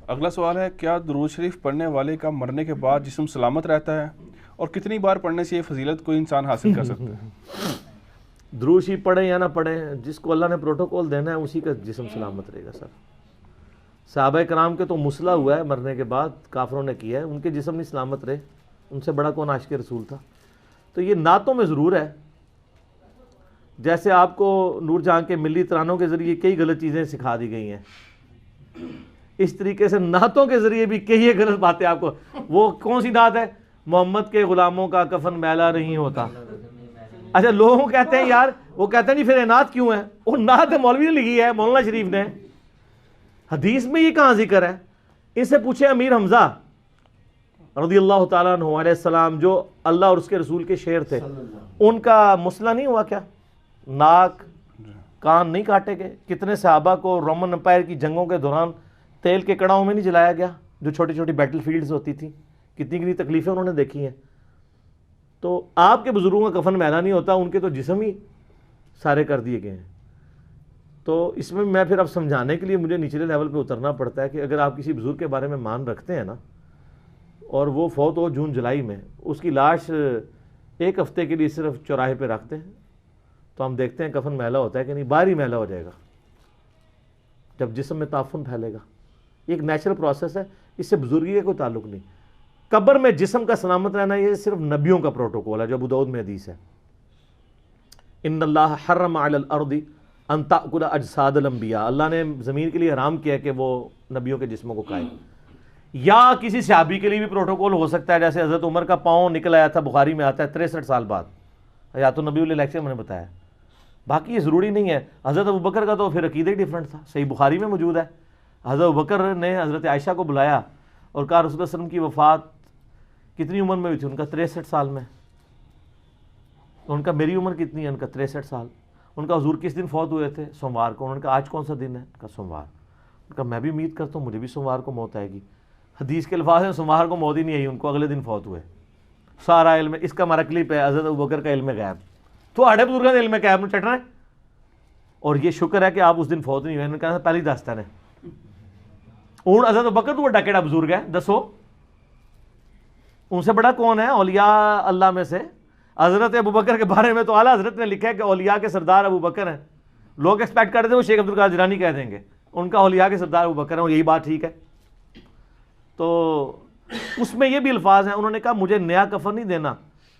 اگلا سوال ہے، کیا درود شریف پڑھنے والے کا مرنے کے بعد جسم سلامت رہتا ہے، اور کتنی بار پڑھنے سے یہ فضیلت کوئی انسان حاصل کر سکتا ہے؟ درود شریف پڑھیں یا نہ پڑھیں، جس کو اللہ نے پروٹوکول دینا ہے اسی کا جسم سلامت رہے گا. سر صحابہ کرام کے تو مسئلہ ہوا ہے مرنے کے بعد، کافروں نے کیا ہے، ان کے جسم نہیں سلامت رہے. ان سے بڑا کون عاشق رسول تھا؟ تو یہ نعتوں میں ضرور ہے. جیسے آپ کو نور جہاں کے ملی ترانوں کے ذریعے کئی غلط چیزیں سکھا دی گئی ہیں، اس طریقے سے نعتوں کے ذریعے بھی کئی غلط باتیں آپ کو. وہ کون سی نعت ہے؟ محمد کے غلاموں کا کفن میلا نہیں ہوتا. اچھا لوگوں کہتے ہیں یار، وہ کہتے ہیں نہیں پھر یہ نعت کیوں ہے؟ وہ نعت مولوی نے لکھی ہے، مولانا شریف نے. حدیث میں یہ کہاں ذکر ہے؟ اس سے پوچھے امیر حمزہ رضی اللہ تعالیٰ عنہ علیہ السلام، جو اللہ اور اس کے رسول کے شعر تھے، ان کا مسئلہ نہیں ہوا کیا؟ ناک کان نہیں کاٹے گئے؟ کتنے صحابہ کو رومن امپائر کی جنگوں کے دوران تیل کے کڑاؤں میں نہیں جلایا گیا، جو چھوٹی چھوٹی بیٹل فیلڈز ہوتی تھیں؟ کتنی کتنی تکلیفیں انہوں نے دیکھی ہیں. تو آپ کے بزرگوں کا کفن میلا نہیں ہوتا، ان کے تو جسم ہی سارے کر دیے گئے ہیں. تو اس میں پھر اب سمجھانے کے لیے مجھے نچلے لیول پہ اترنا پڑتا ہے کہ اگر آپ کسی بزرگ کے بارے میں مان رکھتے ہیں نا، اور وہ فوت ہو جون جولائی میں، اس کی لاش ایک ہفتے کے لیے صرف چوراہے پہ رکھتے ہیں، تو ہم دیکھتے ہیں کفن میلا ہوتا ہے کہ نہیں؟ باہر ہی میلا ہو جائے گا جب جسم میں تعفن پھیلے گا. یہ ایک نیچرل پروسیس ہے، اس سے بزرگی کا کوئی تعلق نہیں. قبر میں جسم کا سلامت رہنا یہ صرف نبیوں کا پروٹوکول ہے، جو ابو داؤد میں حدیث ہے. ان اللہ حرم علی الارض ان تأکل اجساد الانبیاء، اللہ نے زمین کے لیے حرام کیا کہ وہ نبیوں کے جسموں کو کھائے. یا کسی صحابی کے لیے بھی پروٹوکول ہو سکتا ہے، جیسے حضرت عمر کا پاؤں نکل آیا تھا، بخاری میں آتا ہے 63 سال بعد، حیات النبی علیہ لیکچر میں نے بتایا. باقی یہ ضروری نہیں ہے. حضرت ابوبکر کا تو پھر عقیدہ ہی ڈیفرنٹ تھا، صحیح بخاری میں موجود ہے. حضرت ابوبکر نے حضرت عائشہ کو بلایا اور کہا رسول اللہ صلی اللہ علیہ وسلم کی وفات کتنی عمر میں ہوئی تھی؟ ان کا 63 سال میں. ان کا میری عمر کتنی ہے؟ ان کا 63 سال. ان کا حضور کس دن فوت ہوئے تھے؟ سوموار کو. انہوں نے کہا آج کون سا دن ہے؟ کا سوموار. ان کا میں بھی امید کرتا ہوں مجھے بھی سوموار کو موت آئے گی. حدیث کے الفاظ ہیں سوموار کو موت ہی نہیں آئی، ان کو اگلے دن فوت ہوئے. سارا علم اس کا ہمارا کلپ ہے، حضرت ابوبکر کا علم غیب. تو آڑے بزرگوں کا علم غیب میں چٹنا ہے. اور یہ شکر ہے کہ آپ اس دن فوت نہیں ہوئے. انہوں نے کہا پہلی دستا نے ہوں حضرت ابوبکر تو بڑا کیڑا بزرگ ہے، دسو ان سے بڑا کون ہے اولیاء اللہ میں سے؟ حضرت ابوبکر کے بارے میں تو اعلیٰ حضرت نے لکھا ہے کہ اولیاء کے سردار ابوبکر ہیں. لوگ ایکسپیکٹ کرتے ہیں وہ شیخ عبد القادر جیلانی کہہ دیں گے ان کا اولیاء کے سردار ابوبکر ہیں، اور یہی بات ٹھیک ہے. تو اس میں یہ بھی الفاظ ہیں، انہوں نے کہا مجھے نیا کفن نہیں دینا،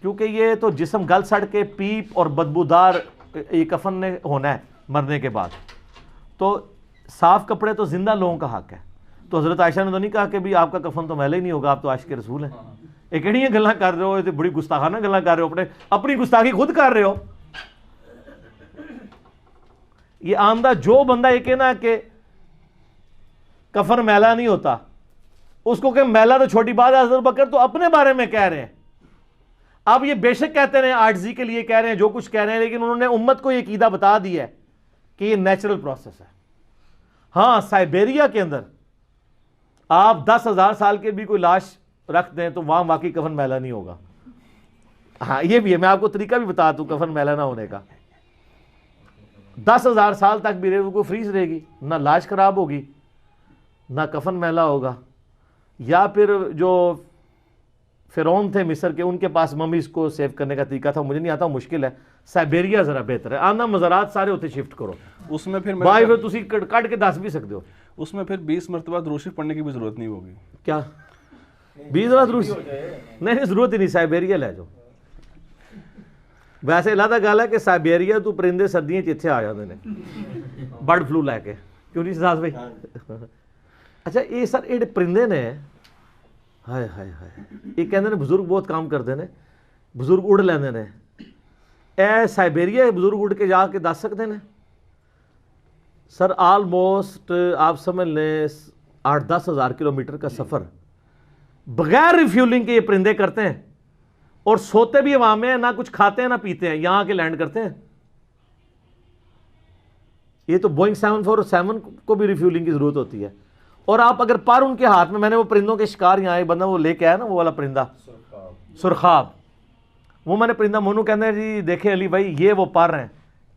کیونکہ یہ تو جسم گل سڑ کے پیپ اور بدبودار یہ کفن نے ہونا ہے مرنے کے بعد. تو صاف کپڑے تو زندہ لوگوں کا حق ہے. تو حضرت عائشہ نے تو نہیں کہا کہ بھی آپ کا کفن تو میلا ہی نہیں ہوگا، آپ تو عاشق رسول ہیں. یہ کہڑی گلاں کر رہے ہو؟ یہ تو بڑی گستاخانہ گلاں کر رہے ہو، اپنی گستاخی خود کر رہے ہو. یہ آمدہ جو بندہ یہ کہنا کہ کفن میلا نہیں ہوتا، اس کو کہ میلا تو چھوٹی بات ہے. حضرت بکر تو اپنے بارے میں کہہ رہے ہیں. اب یہ بے شک کہتے ہیں عاجزی کے لیے کہہ رہے ہیں، جو کچھ کہہ رہے ہیں، لیکن انہوں نے امت کو یہ عقیدہ بتا دیا ہے کہ یہ نیچرل پروسیس ہے. ہاں سائبیریا کے اندر آپ 10,000 سال کے بھی کوئی لاش رکھ دیں تو وہاں واقعی کفن میلا نہیں ہوگا. ہاں یہ بھی ہے، میں آپ کو طریقہ بھی بتا دوں کفن میلا نہ ہونے کا. 10,000 سال تک بھی رہے کو فریز رہے گی، نہ لاش خراب ہوگی نہ کفن میلا ہوگا. یا پھر جو فرعون تھے مصر کے، ان کے پاس ممیز کو سیو کرنے کا طریقہ تھا، مجھے نہیں آتا، مشکل ہے. سائبیریا ذرا بہتر ہے. آنا مزارات سارے ہوتے شفٹ کرو، اس میں پھر بائی پھر تسی کٹ کے دس بھی سکتے ہو. اس میں پھر 20 مرتبہ درود شریف پڑھنے کی بھی ضرورت نہیں ہوگی. کیا 20 درود؟ نہیں ضرورت ہی نہیں، سائبیریا لے جاؤ. ویسے اللہ گل ہے کہ سائبیریا تو پرندے سردیاں اتنے آ جاتے ہیں برڈ فلو لے کے، کیوں نہیں ساز بھائی؟ اچھا یہ سر یہ پرندے نے ہائے ہائے ہائے یہ کہتے ہیں بزرگ بہت کام کرتے ہیں، بزرگ اڑ لیندے نے. اے سائبیریا بزرگ اڑ کے جا کے دس سکتے ہیں سر؟ آلموسٹ آپ سمجھ لیں 8-10 ہزار کلومیٹر کا سفر بغیر ریفیولنگ کے یہ پرندے کرتے ہیں، اور سوتے بھی عوام میں، نہ کچھ کھاتے ہیں نہ پیتے ہیں، یہاں کے لینڈ کرتے ہیں. یہ تو بوئنگ 747 کو بھی ریفیولنگ کی ضرورت ہوتی ہے. اور آپ اگر پر ان کے ہاتھ میں نے وہ پرندوں کے شکار یہاں ایک بندہ وہ لے کے آیا نا، وہ والا پرندہ سرخاب، وہ میں نے پرندہ مونو کہتے ہیں جی دیکھیں علی بھائی یہ وہ پر ہیں،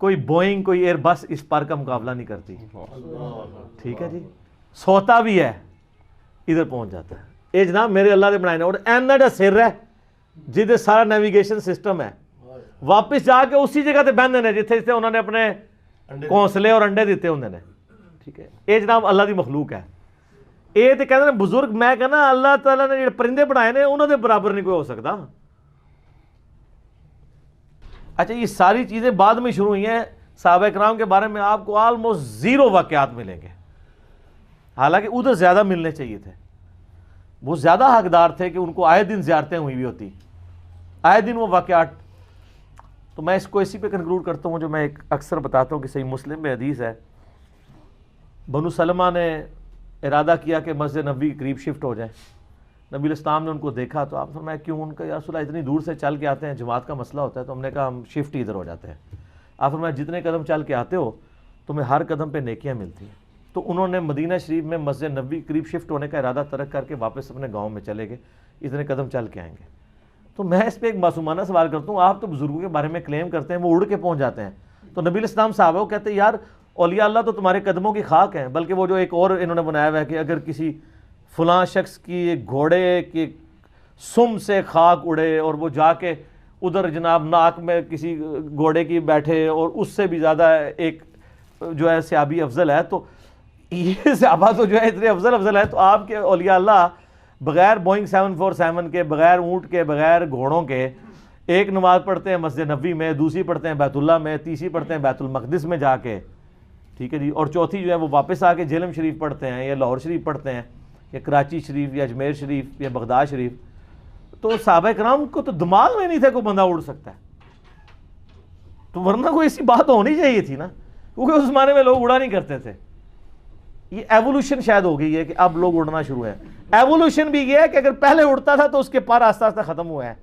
کوئی بوئنگ کوئی ایئر بس اس پر کا مقابلہ نہیں کرتی. ٹھیک ہے جی، سوتا بھی ہے ادھر پہنچ جاتا ہے۔ یہ جناب میرے اللہ نے بنائے اور اینا دا سر ہے جہاں سارا نیویگیشن سسٹم ہے، واپس جا کے اسی جگہ تے بہندے نے جتھے جتھے انہوں نے اپنے گھونسلے اور انڈے دیتے ہوندے نے، ٹھیک ہے۔ یہ جناب اللہ دی مخلوق ہے۔ یہ تو کہتے ہیں بزرگ، میں کہنا اللہ تعالیٰ نے جڑے پرندے بنائے نے انہوں نے برابر نہیں کوئی ہو سکتا۔ اچھا یہ ساری چیزیں بعد میں شروع ہوئی ہیں۔ صحابہ کرام کے بارے میں آپ کو آلموسٹ 0 واقعات ملیں گے، حالانکہ ادھر زیادہ ملنے چاہیے تھے۔ وہ زیادہ حقدار تھے کہ ان کو آئے دن زیارتیں ہوئی بھی ہوتی، آئے دن وہ واقعات۔ تو میں اس کو اسی پہ کنکلوڈ کرتا ہوں جو میں ایک اکثر بتاتا ہوں کہ صحیح مسلم میں حدیث ہے، بنو سلمہ نے ارادہ کیا کہ مسجد نبوی کے قریب شفٹ ہو جائیں۔ نبی الاسلام نے ان کو دیکھا تو آپ فرمایا کیوں؟ ان کا یا رسول اللہ اتنی دور سے چل کے آتے ہیں، جماعت کا مسئلہ ہوتا ہے، تو ہم نے کہا ہم شفٹ ہی ادھر ہو جاتے ہیں۔ آپ فرمایا جتنے قدم چل کے آتے ہو تمہیں ہر قدم پہ نیکیاں ملتی ہیں۔ تو انہوں نے مدینہ شریف میں مسجد نبوی کے قریب شفٹ ہونے کا ارادہ ترک کر کے واپس اپنے گاؤں میں چلے گئے، اتنے قدم چل کے آئیں گے۔ تو میں اس پہ ایک معصومانہ سوال کرتا ہوں، آپ تو بزرگوں کے بارے میں کلیم کرتے ہیں وہ اڑ کے پہنچ جاتے ہیں، تو نبی الاسلام صحابہ کو کہتے ہیں یار اولیاء اللہ تو تمہارے قدموں کی خاک ہیں، بلکہ وہ جو ایک اور انہوں نے بنایا ہوا ہے کہ اگر کسی فلاں شخص کی گھوڑے کی سم سے خاک اڑے اور وہ جا کے ادھر جناب ناک میں کسی گھوڑے کی بیٹھے اور اس سے بھی زیادہ ایک جو ہے صحابی افضل ہے، تو یہ صحابہ تو جو ہے اتنے افضل ہے، تو آپ کے اولیاء اللہ بغیر بوئنگ 747 کے، بغیر اونٹ کے، بغیر گھوڑوں کے ایک نماز پڑھتے ہیں مسجد نبوی میں، دوسری پڑھتے ہیں بیت اللہ میں، تیسری پڑھتے ہیں بیت المقدس میں جا کے، ٹھیک ہے جی، اور چوتھی جو ہے وہ واپس آ کے جہلم شریف پڑھتے ہیں یا لاہور شریف پڑھتے ہیں یا کراچی شریف یا اجمیر شریف یا بغداد شریف۔ تو صحابہ کرام کو تو دماغ میں نہیں تھا کوئی بندہ اڑ سکتا ہے، تو ورنہ کوئی ایسی بات ہونی چاہیے تھی نا، کیونکہ اس زمانے میں لوگ اڑا نہیں کرتے تھے۔ یہ ایوولوشن شاید ہو گئی ہے کہ اب لوگ اڑنا شروع ہیں۔ ایوولوشن بھی یہ ہے کہ اگر پہلے اڑتا تھا تو اس کے پر آہستہ آہستہ ختم ہوا ہے۔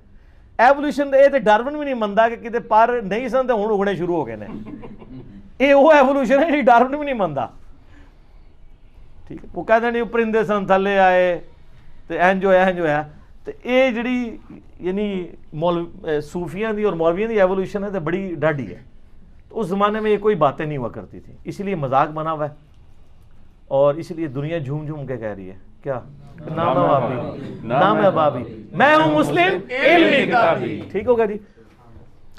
ایوولوشن یہ تو ڈارون بھی نہیں منتا کہ کتے پر نہیں سن تو ہوں اگنے شروع ہو گئے نے، یہ وہ ایوولوشن ہے جی ڈارون بھی نہیں منتا، ٹھیک ہے۔ وہ کہتے ہیں پرندے سن تھلے آئے تو اینج ہویا تو یہ جڑی یعنی صوفیاں دی اور مولویاں دی ایوولوشن ہے تو بڑی ڈاڈی ہے۔ تو اس زمانے میں یہ کوئی باتیں نہیں ہوا کرتی تھی، اسی لیے مذاق بنا ہوا ہے اور اسی لیے دنیا جھوم جھوم کے کہہ رہی ہے کیا نام ہے بابی، نام ہے بابی، میں ہوں مسلم علمی کتابی، ٹھیک ہوگا جی۔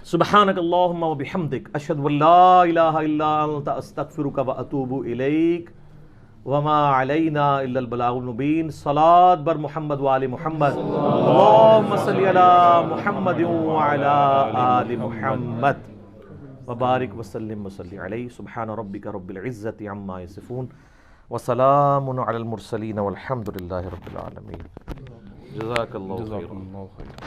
سبحانک اللہم و بحمدک اشہد ان لا الہ الا انت استغفرک و اتوب الیک وما علینا الا البلاغ المبین۔ صلاۃ بر محمد و آل محمد، اللہم صلی علی محمد و علی آل محمد وبارک وسلم وصلی علیہ۔ سبحان ربک رب العزت عما یصفون وسلام علی المرسلین والحمد للہ رب العالمین۔ جزاک اللہ خیر۔